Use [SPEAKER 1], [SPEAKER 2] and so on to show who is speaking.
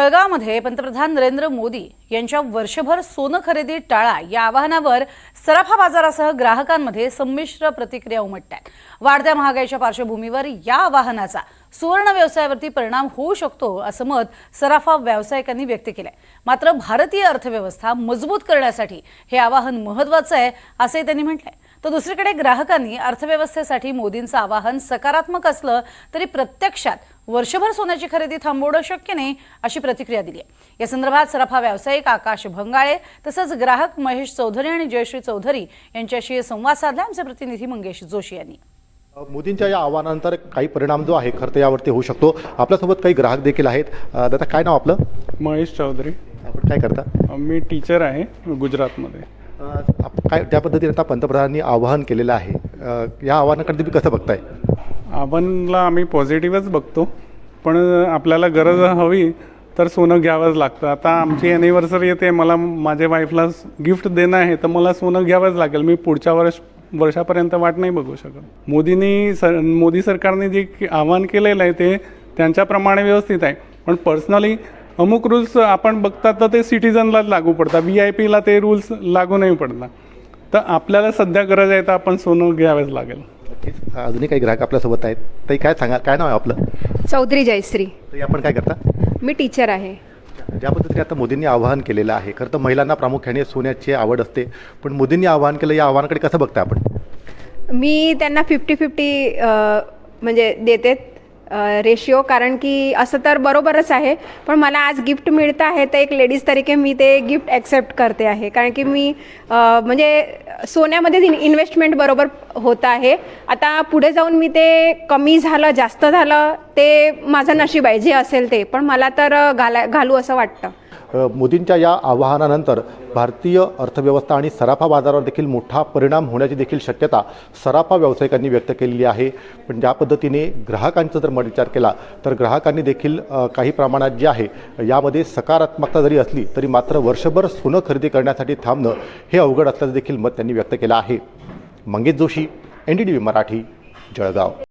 [SPEAKER 1] जळगावमध्ये पंतप्रधान नरेंद्र मोदी यांच्या वर्षभर सोनं खरेदी टाळा या आवाहनावर सराफा बाजारासह ग्राहकांमध्ये संमिश्र प्रतिक्रिया उमटतात। वाढत्या महागाईच्या पार्श्वभूमीवर या आवाहनाचा सुवर्ण व्यवसायावरती परिणाम होऊ शकतो असं मत सराफा व्यावसायिकांनी व्यक्त केलंय। मात्र भारतीय अर्थव्यवस्था मजबूत करण्यासाठी हे आवाहन महत्त्वाचं आहे असे त्यांनी म्हटलंय। तर दुसरीकडे ग्राहकांनी अर्थव्यवस्थेसाठी मोदींचं आवाहन सकारात्मक असलं तरी प्रत्यक्षात वर्षभर सोन्याची खरेदी थांबवणं शक्य नाही अशी प्रतिक्रिया दिली आहे। या संदर्भात सराफा व्यावसायिक आकाश भंगाळे तसंच ग्राहक महेश चौधरी आणि जयश्री चौधरी यांच्याशी संवाद साधला आमचे प्रतिनिधी मंगेश जोशी यांनी।
[SPEAKER 2] मोदींच्या या आव्हानानंतर काही परिणाम जो आहे खरं तर यावरती होऊ शकतो। आपल्यासोबत काही ग्राहक देखील आहेत। दादा काय नाव आपलं?
[SPEAKER 3] महेश चौधरी।
[SPEAKER 2] आपण काय करता?
[SPEAKER 3] मी टीचर आहे गुजरातमध्ये।
[SPEAKER 2] काय त्या पद्धतीने आता पंतप्रधानांनी आवाहन केलेलं आहे, या आव्हानाकडे तुम्ही कसं बघताय?
[SPEAKER 3] आव्हानाला आम्ही पॉझिटिव्हच बघतो, पण आपल्याला गरज हवी तर सोनं घ्यावंच लागतं। आता आमची ॲनिव्हर्सरी येते, मला माझ्या वाईफला गिफ्ट देणं आहे तर मला सोनं घ्यावंच लागेल। मी पुढच्या वर्षापर्यंत वाट नाही बघू शकत। मोदी सरकारने जे आवाहन केलेलं आहे ते त्यांच्याप्रमाणे व्यवस्थित आहे, पण पर्सनली अमुक रूल्स आपण बघतात तर ते सिटीजनलाच लागू पडतात, VIP ला ते रूल्स लागू नाही पडतात। तर आपल्याला सध्या गरज आहे तर आपण सोनं घ्यावंच लागेल।
[SPEAKER 2] अजूनही काही ग्राहक आपल्यासोबत आहेत, ते काय सांगा, काय नाव आहे आपलं?
[SPEAKER 4] चौधरी जयश्री।
[SPEAKER 2] तर आपण काय करता?
[SPEAKER 4] मी टीचर आहे।
[SPEAKER 2] ज्या पद्धतीने आता मोदींनी आवाहन केलेलं आहे, खरं तर महिलांना प्रामुख्याने सोन्याची आवड असते, पण मोदींनी आवाहन केलं, या आव्हानाकडे कसं बघता आपण?
[SPEAKER 4] मी त्यांना 50-50 म्हणजे देते रेशिओ, कारण की असं तर बरोबरच आहे, पण मला आज गिफ्ट मिळतं आहे तर एक लेडीज तरीके मी ते गिफ्ट ॲक्सेप्ट करते आहे, कारण की मी म्हणजे सोन्यामध्ये इन्व्हेस्टमेंट बरोबर होत आहे। आता पुढे जाऊन मी ते कमी झालं जास्त झालं ते माझं नशीब आहे, जे असेल ते, पण मला तर घालू असं वाटतं।
[SPEAKER 2] मोदींच्या या आवाहनानंतर भारतीय अर्थव्यवस्था आणि सराफा बाजारावर देखील मोठा परिणाम होण्याची देखील शक्यता सराफा व्यावसायिकांनी व्यक्त केलेली आहे। पण ज्या पद्धतीने ग्राहकांचा जर विचार केला तर ग्राहकांनी देखील काही प्रमाणात जे आहे यामध्ये सकारात्मकता जरी असली तरी मात्र वर्षभर सोनं खरेदी करण्यासाठी थांबणं हे अवघड असल्याचं देखील मत त्यांनी व्यक्त केलं आहे। मंगेश जोशी, NDTV मराठी, जळगाव।